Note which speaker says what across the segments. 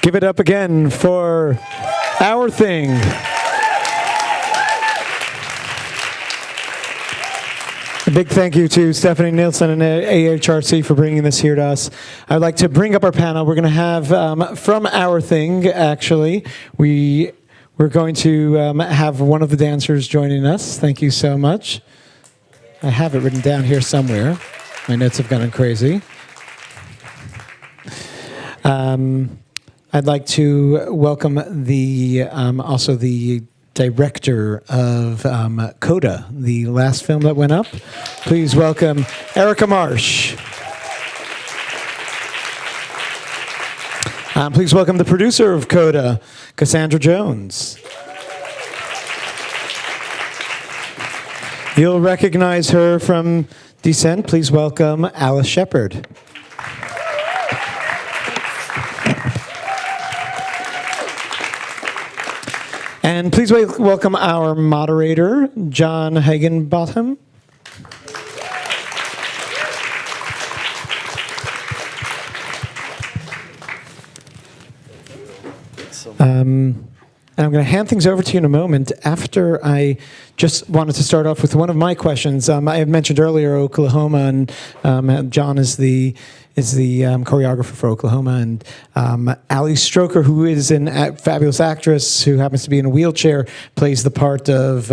Speaker 1: Give it up again for Our Thing. A big thank you to Stephanie Nielsen and AHRC for bringing this here to us. I'd like to bring up our panel. We're going to have, from Our Thing, actually, we're going to have one of the dancers joining us. Thank you so much. I have it written down here somewhere. My notes have gone crazy. I'd like to welcome the also the director of Coda, the last film that went up. Please welcome Erica Marsh. Please welcome the producer of Coda, Cassandra Jones. You'll recognize her from Descent. Please welcome Alice Shepard. And please welcome our moderator, John Hagenbotham. And I'm going to hand things over to you in a moment. After I just wanted to start off with one of my questions. I had mentioned earlier Oklahoma, and John is the choreographer for Oklahoma, and Ali Stroker, who is a fabulous actress who happens to be in a wheelchair, plays the part of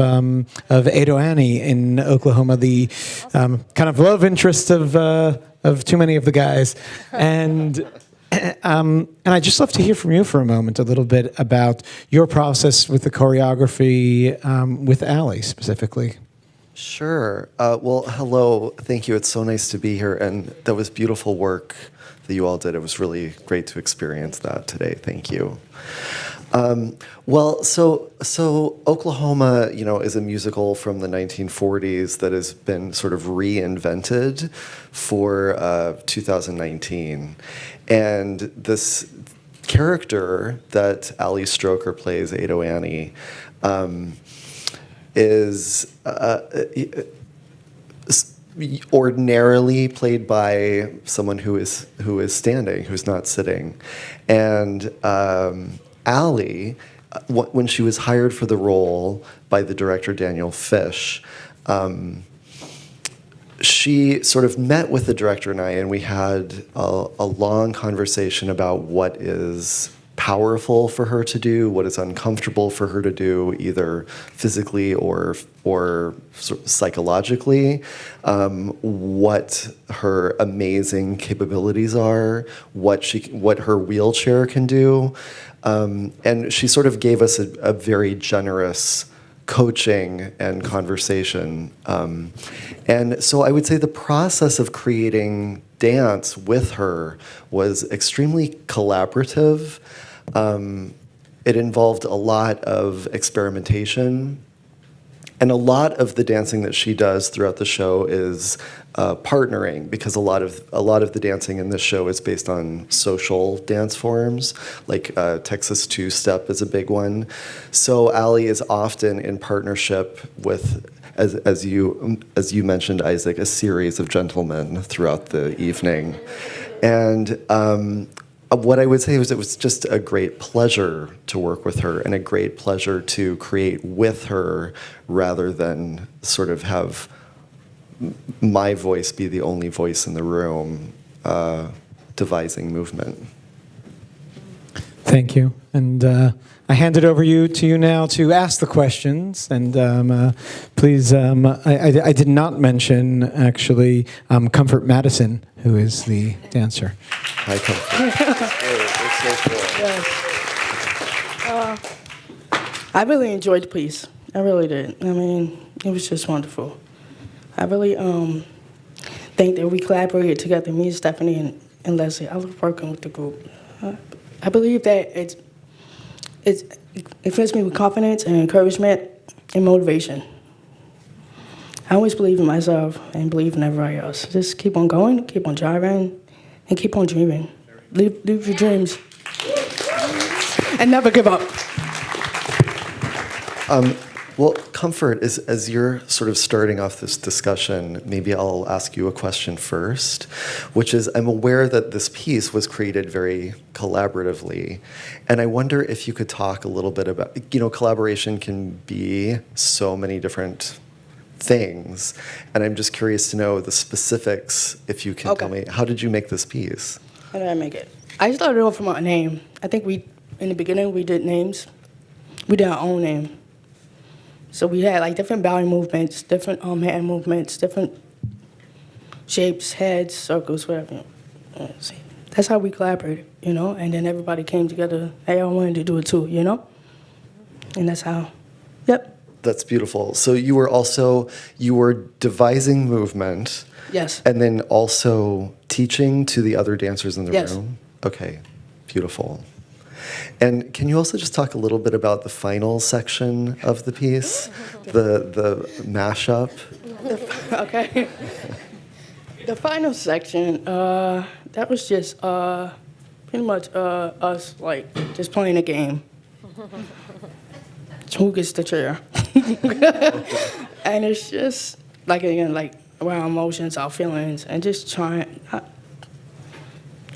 Speaker 1: Ado Annie in Oklahoma, the kind of love interest of too many of the guys, and I'd just love to hear from you for a moment, a little bit about your process with the choreography with Ali specifically.
Speaker 2: Sure. Well, hello. Thank you. It's so nice to be here. And that was beautiful work that you all did. It was really great to experience that today. Thank you. Well, so Oklahoma, is a musical from the 1940s that has been sort of reinvented for 2019. And this character that Ali Stroker plays, Ado Annie, is ordinarily played by someone who is standing, who's not sitting. And Ali, when she was hired for the role by the director Daniel Fish, she sort of met with the director and I, and we had a long conversation about what is powerful for her to do, what is uncomfortable for her to do, either physically or psychologically, what her amazing capabilities are, what her wheelchair can do, and she sort of gave us a very generous coaching and conversation. And so I would say the process of creating dance with her was extremely collaborative. It involved a lot of experimentation, and a lot of the dancing that she does throughout the show is partnering, because a lot of the dancing in this show is based on social dance forms, like Texas two-step is a big one. So Ali is often in partnership with, as you mentioned, Isaac, a series of gentlemen throughout the evening, and what I would say was it was just a great pleasure to work with her and a great pleasure to create with her, rather than sort of have my voice be the only voice in the room devising movement.
Speaker 1: Thank you. And I hand it over to you now to ask the questions. And please, I did not mention, actually, Comfort Madison, who is the dancer.
Speaker 2: Hi, Comfort.
Speaker 3: It's so cool. Yes. I really enjoyed the piece. I really did. I mean, it was just wonderful. I really think that we collaborated together, me, Stephanie, and Leslie. I love working with the group. I believe that it fills me with confidence and encouragement and motivation. I always believe in myself and believe in everybody else. Just keep on going, keep on driving, and keep on dreaming. Live your dreams. And never give up.
Speaker 2: Well, Comfort, as you're sort of starting off this discussion, maybe I'll ask you a question first, which is, I'm aware that this piece was created very collaboratively, and I wonder if you could talk a little bit about, collaboration can be so many different things, and I'm just curious to know the specifics, if you can tell me, how did you make this piece?
Speaker 3: How did I make it? I started off from a name. I think in the beginning, we did names. We did our own name. So we had like different body movements, different hand movements, different shapes, heads, circles, whatever. See, that's how we collaborated, and then everybody came together. Hey, I wanted to do it too, and that's how, yep.
Speaker 2: That's beautiful. So you were devising movement.
Speaker 3: Yes.
Speaker 2: And then also teaching to the other dancers in the
Speaker 3: Yes.
Speaker 2: room? Okay, beautiful. And can you also just talk a little bit about the final section of the piece, the mashup?
Speaker 3: Okay. The final section, that was just pretty much us like just playing a game. Who gets the chair? And it's just like again like our emotions, our feelings, and just trying,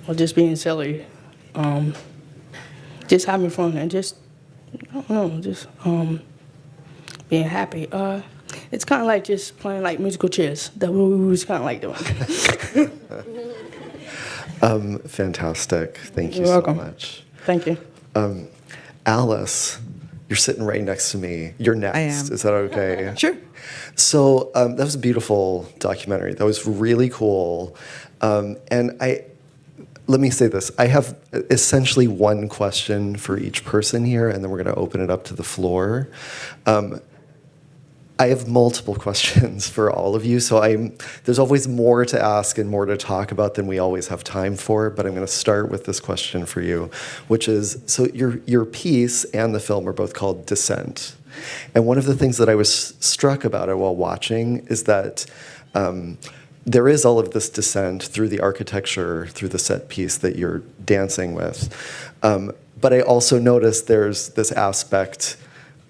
Speaker 3: or just being silly, just having fun, and just I don't know, just being happy. It's kind of like just playing like musical chairs. That we was kind of like doing.
Speaker 2: Fantastic. Thank you
Speaker 3: You're welcome.
Speaker 2: so much.
Speaker 3: Thank you.
Speaker 2: Alice, you're sitting right next to me. You're next.
Speaker 4: I am.
Speaker 2: Is that okay?
Speaker 4: Sure.
Speaker 2: So that was a beautiful documentary. That was really cool. And let me say this. I have essentially one question for each person here, and then we're going to open it up to the floor. I have multiple questions for all of you, so there's always more to ask and more to talk about than we always have time for, but I'm going to start with this question for you, which is, so your piece and the film are both called Descent. And one of the things that I was struck about it while watching is that there is all of this descent through the architecture, through the set piece that you're dancing with. But I also noticed there's this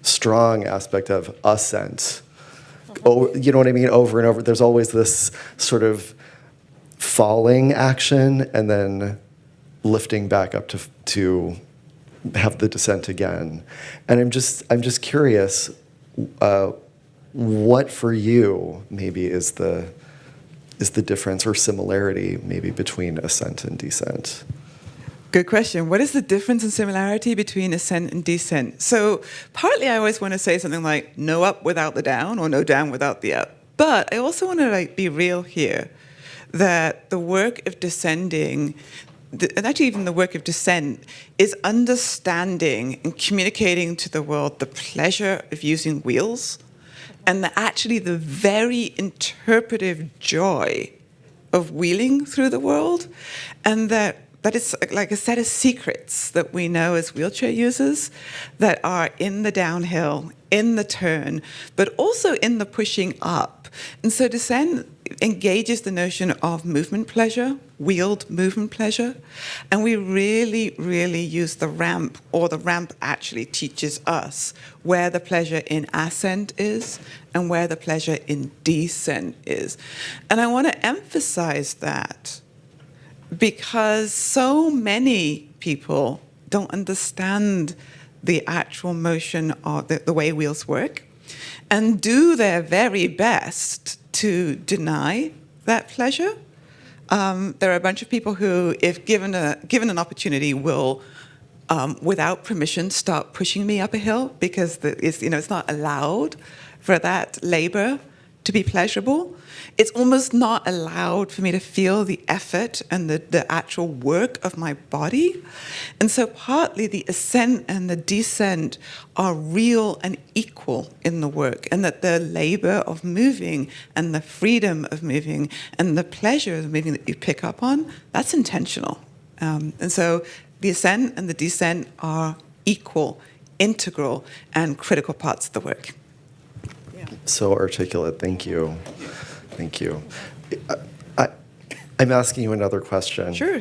Speaker 2: strong aspect of ascent. Oh, you know what I mean? Over and over. There's always this sort of falling action and then lifting back up to have the descent again. And I'm just curious, what for you maybe is the difference or similarity maybe between ascent and descent?
Speaker 4: Good question. What is the difference and similarity between ascent and descent? So partly I always want to say something like no up without the down or no down without the up. But I also want to be real here that the work of descending, and actually even the work of descent, is understanding and communicating to the world the pleasure of using wheels and actually the very interpretive joy of wheeling through the world, and that it's like a set of secrets that we know as wheelchair users that are in the downhill, in the turn, but also in the pushing up. And so descent engages the notion of movement pleasure, wheeled movement pleasure, and we really, really use the ramp, or the ramp actually teaches us where the pleasure in ascent is and where the pleasure in descent is. And I want to emphasize that because so many people don't understand the actual motion of the way wheels work and do their very best to deny that pleasure. There are a bunch of people who, if given an opportunity, will, without permission, start pushing me up a hill because it's not allowed for that labor to be pleasurable. It's almost not allowed for me to feel the effort and the actual work of my body. And so partly the ascent and the descent are real and equal in the work, and that the labor of moving and the freedom of moving and the pleasure of moving that you pick up on, that's intentional. And so the ascent and the descent are equal, integral, and critical parts of the work.
Speaker 2: So articulate. Thank you. Thank you. I'm asking you another question.
Speaker 4: Sure.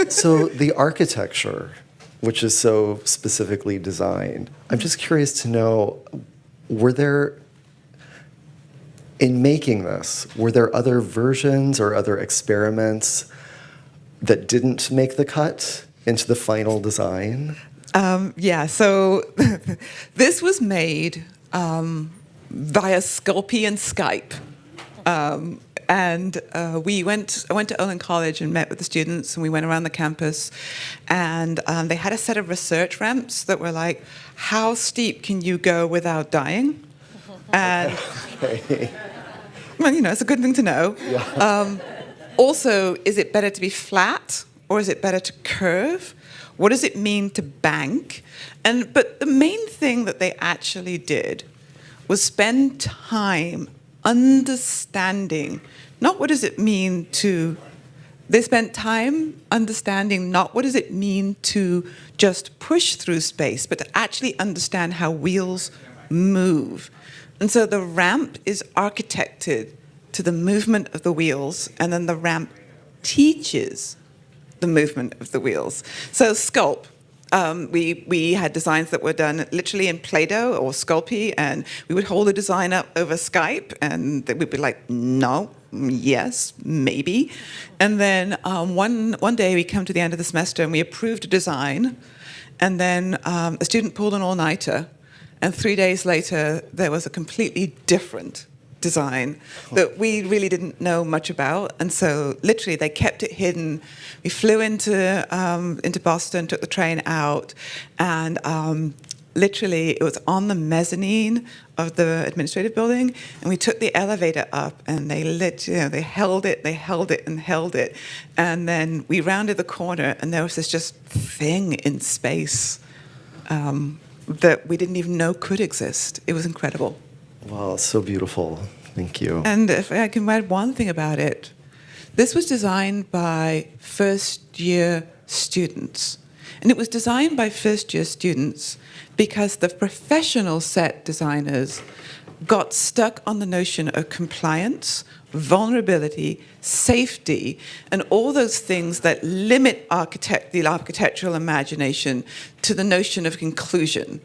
Speaker 2: So the architecture which is so specifically designed. I'm just curious to know, in making this, were there other versions or other experiments that didn't make the cut into the final design?
Speaker 4: Yeah, so this was made via Sculpey and Skype. I went to Olin College and met with the students, and we went around the campus, and they had a set of research ramps that were like, how steep can you go without dying? And,
Speaker 2: Okay.
Speaker 4: well, it's a good thing to know.
Speaker 2: Yeah.
Speaker 4: Also, is it better to be flat, or is it better to curve? What does it mean to bank? But the main thing that they actually did was spend time understanding, not what does it mean to, they spent time understanding not what does it mean to just push through space, but to actually understand how wheels move. And so the ramp is architected to the movement of the wheels, and then the ramp teaches the movement of the wheels. So Sculpt, we had designs that were done literally in Play-Doh or Sculpey, and we would hold a design up over Skype, and we'd be like, no, yes, maybe. And then one day we come to the end of the semester and we approved a design, and then a student pulled an all-nighter, and 3 days later there was a completely different design that we really didn't know much about, and so literally they kept it hidden. We flew into Boston, took the train out, and literally it was on the mezzanine of the administrative building, and we took the elevator up, and they held it, and then we rounded the corner, and there was this just thing in space that we didn't even know could exist. It was incredible.
Speaker 2: Wow, so beautiful. Thank you.
Speaker 4: And if I can add one thing about it, this was designed by first-year students. And it was designed by first-year students because the professional set designers got stuck on the notion of compliance, vulnerability, safety, and all those things that limit the architectural imagination to the notion of conclusion.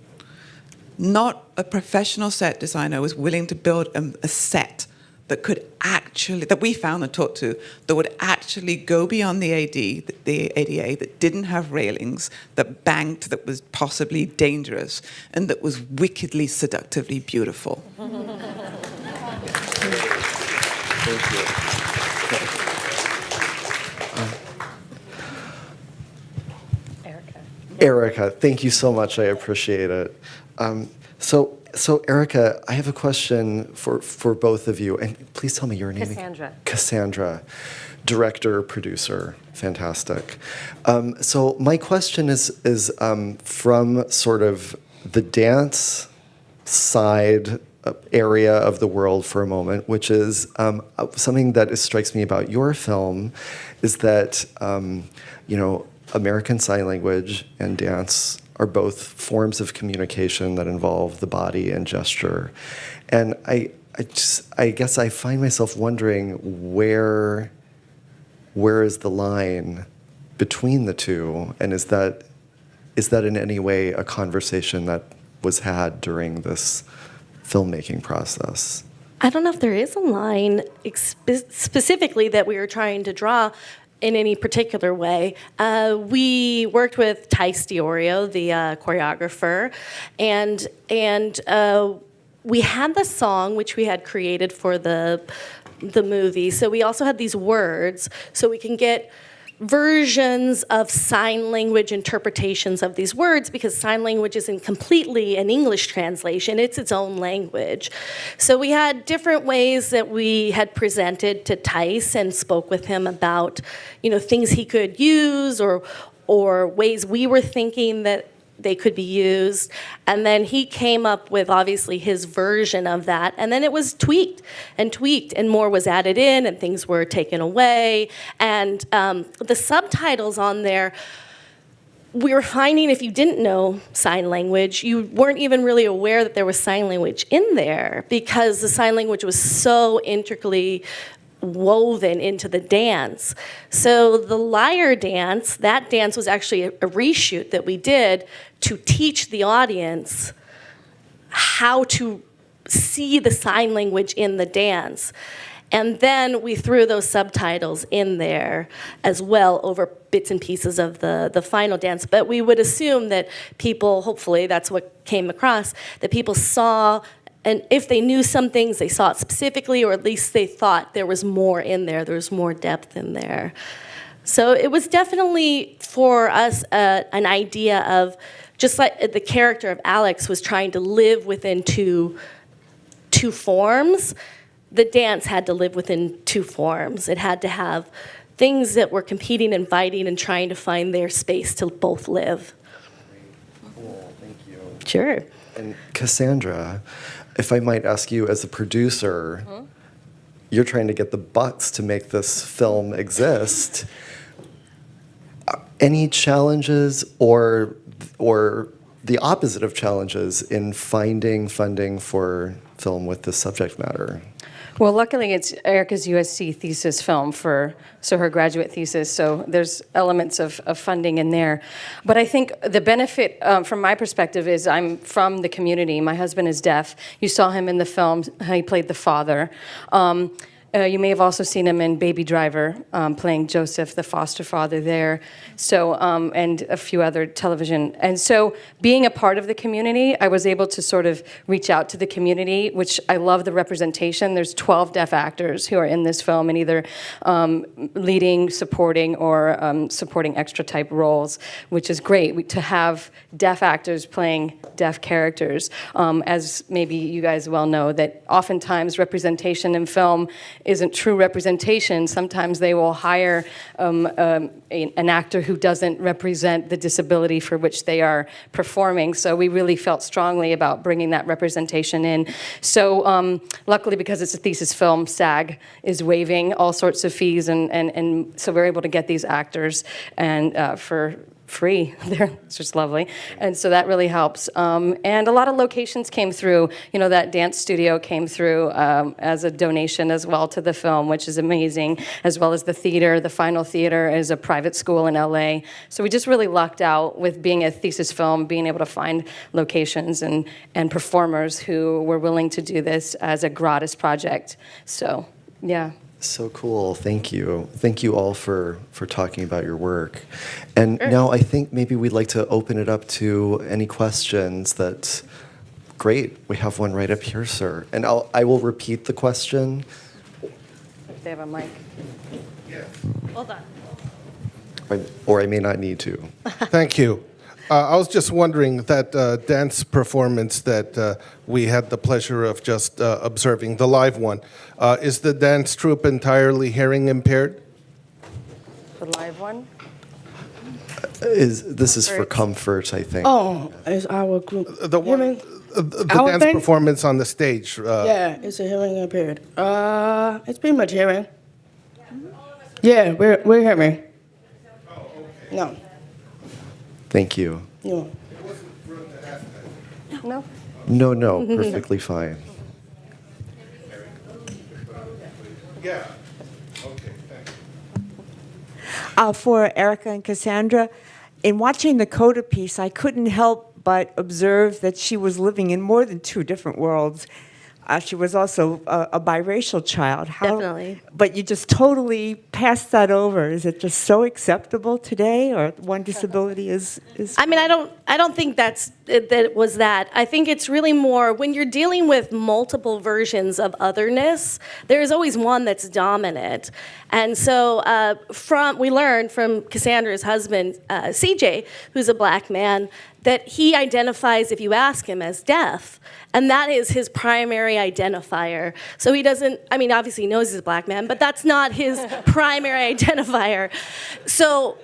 Speaker 4: Not a professional set designer was willing to build a set that could actually, that we found and talked to, that would actually go beyond the ADA, that didn't have railings, that banked, that was possibly dangerous, and that was wickedly, seductively beautiful.
Speaker 2: Thank you. Erica, thank you so much. I appreciate it. So Erica, I have a question for both of you, and please tell me your name.
Speaker 5: Cassandra.
Speaker 2: Cassandra, director, producer, fantastic. So my question is from sort of the dance side area of the world for a moment, which is something that strikes me about your film, is that American Sign Language and dance are both forms of communication that involve the body and gesture. And I guess I find myself wondering where is the line between the two, and is that in any way a conversation that was had during this filmmaking process?
Speaker 5: I don't know if there is a line specifically that we were trying to draw in any particular way. We worked with Tice Diorio, the choreographer, and we had the song which we had created for the movie. So we also had these words, so we can get versions of sign language interpretations of these words, because sign language isn't completely an English translation, it's its own language. So we had different ways that we had presented to Tice and spoke with him about, things he could use or ways we were thinking that they could be used. And then he came up with, obviously, his version of that. And then it was tweaked, and more was added in, and things were taken away. And the subtitles on there, we were finding if you didn't know sign language, you weren't even really aware that there was sign language in there, because the sign language was so intricately woven into the dance. So the lyre dance, that dance was actually a reshoot that we did to teach the audience how to see the sign language in the dance. And then we threw those subtitles in there as well over bits and pieces of the final dance. But we would assume that people, hopefully that's what came across, that people saw, and if they knew some things, they saw it specifically, or at least they thought there was more in there, there was more depth in there. So it was definitely, for us, an idea of, just like the character of Alex was trying to live within two forms, the dance had to live within two forms. It had to have things that were competing and fighting and trying to find their space to both live.
Speaker 2: Cool, thank you.
Speaker 5: Sure.
Speaker 2: And Cassandra, if I might ask you as a producer, you're trying to get the bucks to make this film exist. Any challenges or the opposite of challenges in finding funding for film with this subject matter?
Speaker 6: Well, luckily it's Erica's USC thesis film so her graduate thesis, so there's elements of funding in there. But I think the benefit from my perspective is I'm from the community. My husband is deaf. You saw him in the film. He played the father. You may have also seen him in Baby Driver, playing Joseph, the foster father there. So, and a few other television. And so being a part of the community, I was able to sort of reach out to the community, which I love the representation. There's 12 deaf actors who are in this film in either leading, supporting, or supporting extra type roles, which is great to have deaf actors playing deaf characters. As maybe you guys well know, that oftentimes representation in film isn't true representation. Sometimes they will hire an actor who doesn't represent the disability for which they are performing. So we really felt strongly about bringing that representation in. So luckily, because it's a thesis film, SAG is waiving all sorts of fees, and so we're able to get these actors and for free. It's just lovely. And so that really helps. And a lot of locations came through. You know, that dance studio came through as a donation as well to the film, which is amazing, as well as the theater. The Final Theater is a private school in LA. So we just really lucked out with being a thesis film, being able to find locations and performers who were willing to do this as a gratis project. So, yeah.
Speaker 2: So cool. Thank you. Thank you all for talking about your work. And now I think maybe we'd like to open it up to any questions that... Great. We have one right up here, sir. And I will repeat the question.
Speaker 6: If they have a mic.
Speaker 5: Hold on.
Speaker 2: Or I may not need to.
Speaker 7: Thank you. I was just wondering that dance performance that we had the pleasure of just observing, the live one, is the dance troupe entirely hearing impaired?
Speaker 6: The live one?
Speaker 2: This is for comfort, I think.
Speaker 3: Oh, it's our group.
Speaker 7: The one,
Speaker 3: Hearing-
Speaker 7: the
Speaker 3: Our
Speaker 7: dance
Speaker 3: thing?
Speaker 7: performance on the stage.
Speaker 3: Yeah, it's a hearing impaired. It's pretty much hearing. Yeah, we're hearing. No.
Speaker 2: Thank you.
Speaker 3: No.
Speaker 6: No?
Speaker 2: No, perfectly fine.
Speaker 7: Yeah. Okay, thanks.
Speaker 8: For Erica and Cassandra, in watching the Coda piece, I couldn't help but observe that she was living in more than two different worlds. She was also a biracial child.
Speaker 5: Definitely.
Speaker 8: But you just totally passed that over. Is it just so acceptable today, or one disability is?
Speaker 5: I mean, I don't think that it was that. I think it's really more when you're dealing with multiple versions of otherness, there's always one that's dominant. And so we learned from Cassandra's husband, CJ, who's a black man, that he identifies, if you ask him, as deaf. And that is his primary identifier. So he doesn't, I mean, obviously he knows he's a black man, but that's not his primary identifier. So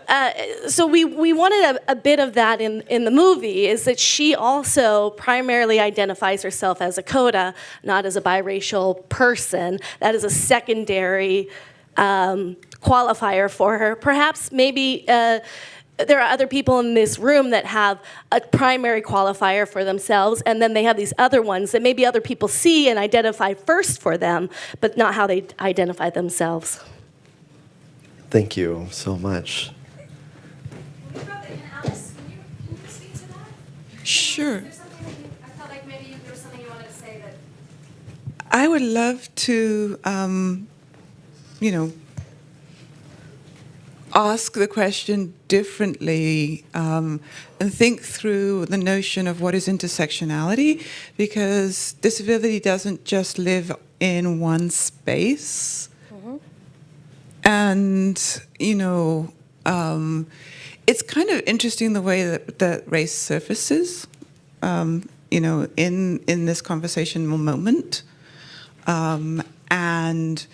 Speaker 5: we wanted a bit of that in the movie, is that she also primarily identifies herself as a coda, not as a biracial person. That is a secondary qualifier for her. Perhaps maybe there are other people in this room that have a primary qualifier for themselves, and then they have these other ones that maybe other people see and identify first for them, but not how they identify themselves.
Speaker 2: Thank you so much.
Speaker 9: Alice, can you speak to that?
Speaker 4: Sure.
Speaker 9: Is there something that I felt like maybe there was something you wanted to say that.
Speaker 4: I would love to, ask the question differently and think through the notion of what is intersectionality, because disability doesn't just live in one space. And, it's kind of interesting the way that race surfaces, in this conversational moment. And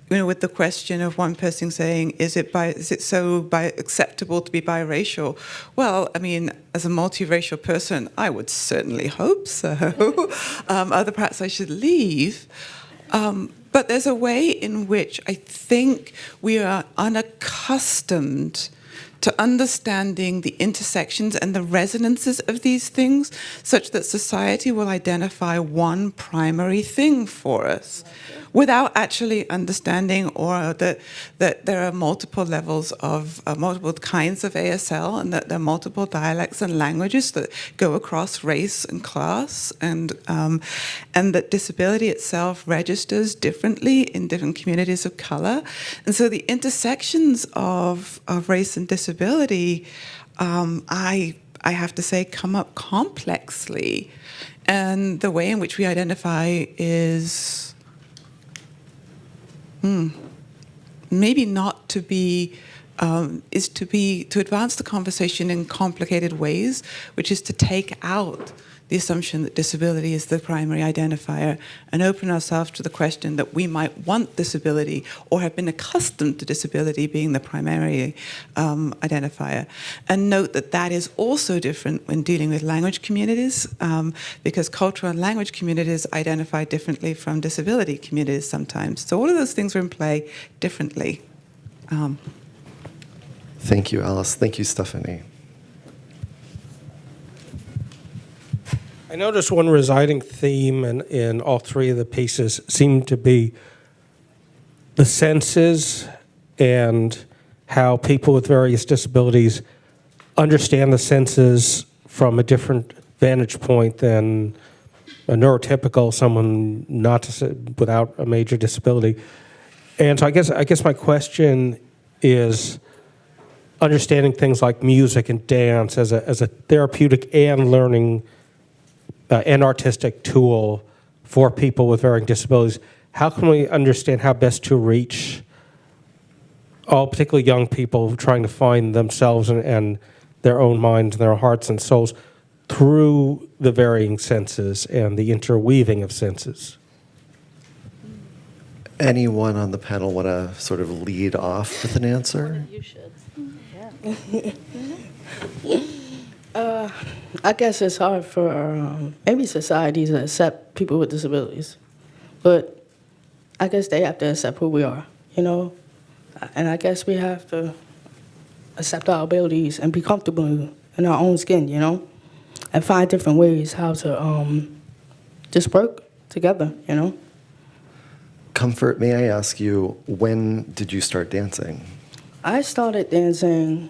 Speaker 4: with the question of one person saying, is it acceptable to be biracial? Well, I mean, as a multiracial person, I would certainly hope so. Other perhaps I should leave. But there's a way in which I think we are unaccustomed to understanding the intersections and the resonances of these things, such that society will identify one primary thing for us, without actually understanding or that there are multiple levels of multiple kinds of ASL, and that there are multiple dialects and languages that go across race and class, and that disability itself registers differently in different communities of color. And so the intersections of race and disability, I have to say, come up complexly. And the way in which we identify is maybe not to be, to advance the conversation in complicated ways, which is to take out the assumption that disability is the primary identifier and open ourselves to the question that we might want disability or have been accustomed to disability being the primary identifier. And note that that is also different when dealing with language communities, because cultural and language communities identify differently from disability communities sometimes. So all of those things are in play differently.
Speaker 2: Thank you, Alice. Thank you, Stephanie.
Speaker 10: I noticed one residing theme in all three of the pieces seemed to be the senses and how people with various disabilities understand the senses from a different vantage point than a neurotypical, someone without a major disability. And so I guess my question is understanding things like music and dance as a therapeutic and learning an artistic tool for people with varying disabilities. How can we understand how best to reach all, particularly young people trying to find themselves and their own minds and their hearts and souls through the varying senses and the interweaving of senses?
Speaker 2: Anyone on the panel want to sort of lead off with an answer?
Speaker 5: You should.
Speaker 3: I guess it's hard for maybe society to accept people with disabilities, but I guess they have to accept who we are, and I guess we have to accept our abilities and be comfortable in our own skin, and find different ways how to just work together,
Speaker 2: Comfort, may I ask you, when did you start dancing?
Speaker 3: I started dancing,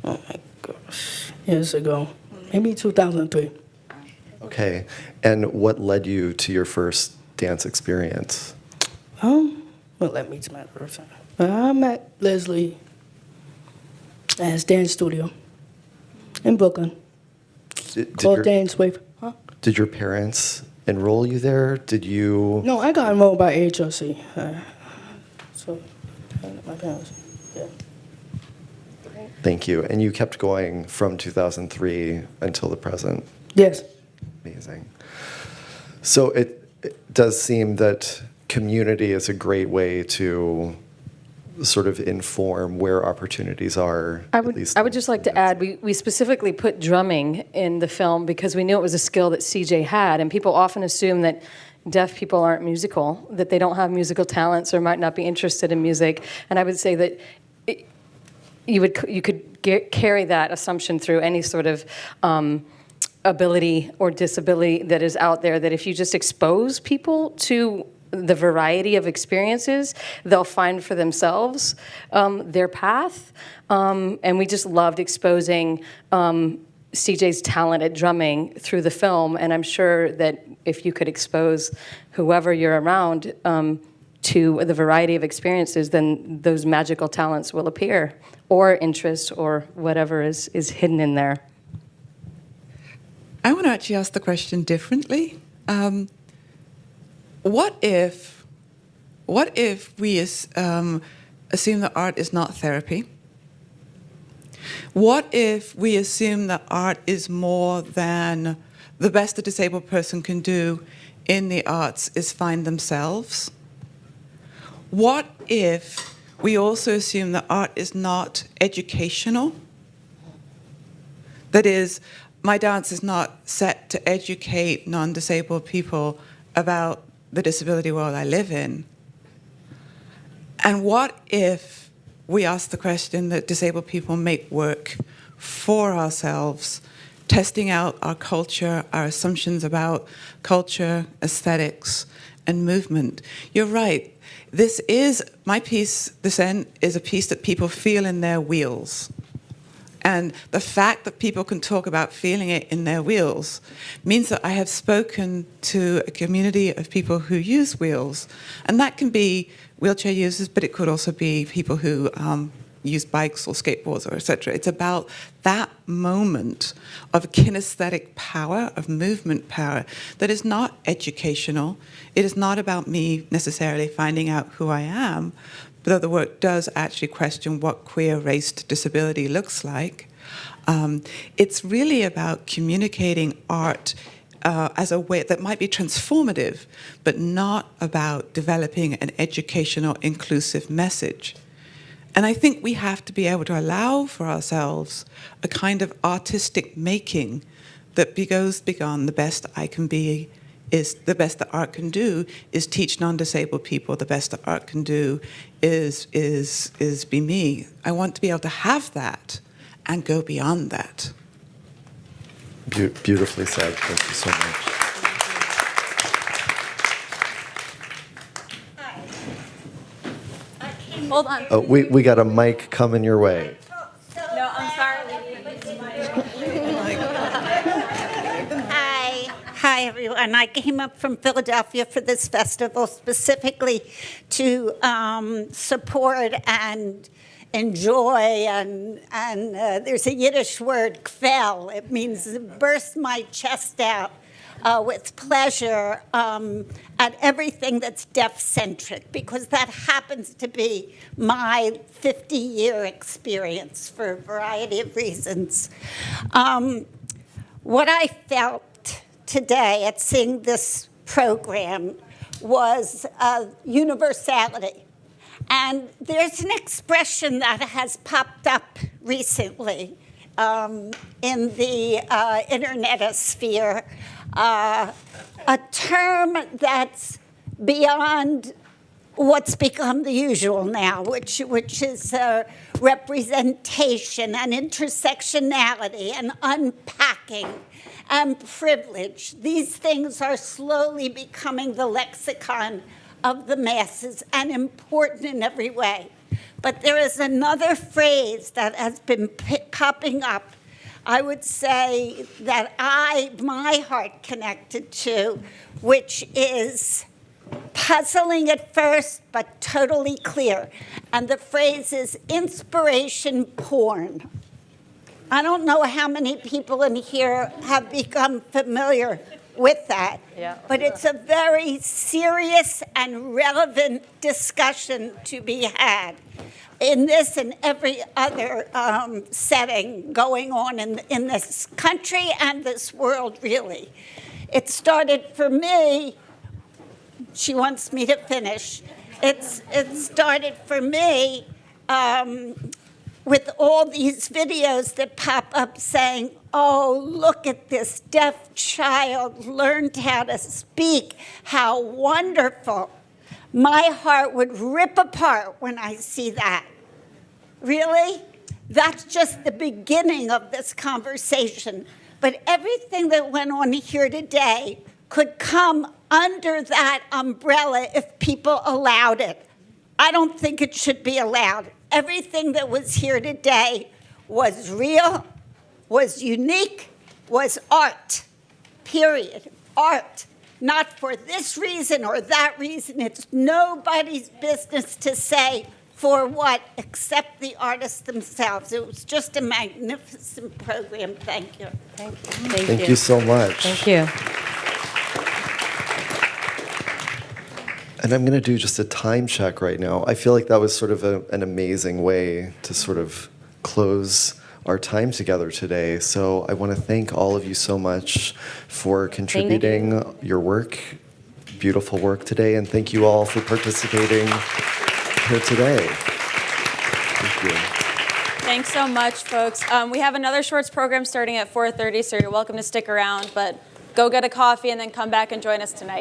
Speaker 3: oh my gosh, years ago, maybe 2003.
Speaker 2: Okay, and what led you to your first dance experience?
Speaker 3: What led me to my first time? I met Leslie at his dance studio in Brooklyn called Dance Wave. Huh?
Speaker 2: Did your parents enroll you there? Did you?
Speaker 3: No, I got enrolled by HRC. So, my parents, yeah.
Speaker 2: Thank you. And you kept going from 2003 until the present?
Speaker 3: Yes.
Speaker 2: Amazing. So it does seem that community is a great way to sort of inform where opportunities are.
Speaker 6: I would just like to add, we specifically put drumming in the film because we knew it was a skill that CJ had, and people often assume that deaf people aren't musical, that they don't have musical talents or might not be interested in music. And I would say that you could carry that assumption through any sort of ability or disability that is out there, that if you just expose people to the variety of experiences, they'll find for themselves their path. And we just loved exposing CJ's talent at drumming through the film, and I'm sure that if you could expose whoever you're around to the variety of experiences, then those magical talents will appear, or interest, or whatever is hidden in there.
Speaker 4: I want to actually ask the question differently. What if we assume that art is not therapy? What if we assume that art is more than the best a disabled person can do in the arts is find themselves? What if we also assume that art is not educational? That is, my dance is not set to educate non-disabled people about the disability world I live in. And what if we ask the question that disabled people make work for ourselves, testing out our culture, our assumptions about culture, aesthetics, and movement? You're right. This is, my piece, This End, is a piece that people feel in their wheels. And the fact that people can talk about feeling it in their wheels means that I have spoken to a community of people who use wheels. And that can be wheelchair users, but it could also be people who use bikes or skateboards or et cetera. It's about that moment of kinesthetic power, of movement power, that is not educational. It is not about me necessarily finding out who I am, though the work does actually question what queer raced disability looks like. It's really about communicating art as a way that might be transformative, but not about developing an educational, inclusive message. And I think we have to be able to allow for ourselves a kind of artistic making that goes beyond the best I can be, is the best that art can do is teach non-disabled people. The best that art can do is be me. I want to be able to have that and go beyond that.
Speaker 2: Beautifully said. Thank you so much.
Speaker 5: Hold on.
Speaker 2: Oh, we got a mic coming your way.
Speaker 11: No, I'm sorry. Hi, everyone. I came up from Philadelphia for this festival specifically to support and enjoy, and there's a Yiddish word, kvel. It means burst my chest out with pleasure at everything that's deaf-centric, because that happens to be my 50-year experience for a variety of reasons. What I felt today at seeing this program was universality. And there's an expression that has popped up recently in the internet sphere, a term that's beyond what's become the usual now, which is representation and intersectionality and unpacking and privilege. These things are slowly becoming the lexicon of the masses and important in every way. But there is another phrase that has been popping up, I would say, that my heart connected to, which is puzzling at first, but totally clear. And the phrase is inspiration porn. I don't know how many people in here have become familiar with that, but it's a very serious and relevant discussion to be had in this and every other setting going on in this country and this world, really. It started for me, she wants me to finish, it started for me with all these videos that pop up saying, oh, look at this deaf child learned how to speak. How wonderful. My heart would rip apart when I see that. Really? That's just the beginning of this conversation. But everything that went on here today could come under that umbrella if people allowed it. I don't think it should be allowed. Everything that was here today was real, was unique, was art, period. Art. Not for this reason or that reason. It's nobody's business to say for what, except the artists themselves. It was just a magnificent program. Thank you.
Speaker 6: Thank you.
Speaker 2: Thank you so much.
Speaker 6: Thank you.
Speaker 2: And I'm going to do just a time check right now. I feel like that was sort of an amazing way to sort of close our time together today. So I want to thank all of you so much for contributing your work, beautiful work today, and thank you all for participating here today. Thank you.
Speaker 12: Thanks so much, folks. We have another shorts program starting at 4:30, so you're welcome to stick around, but go get a coffee and then come back and join us tonight.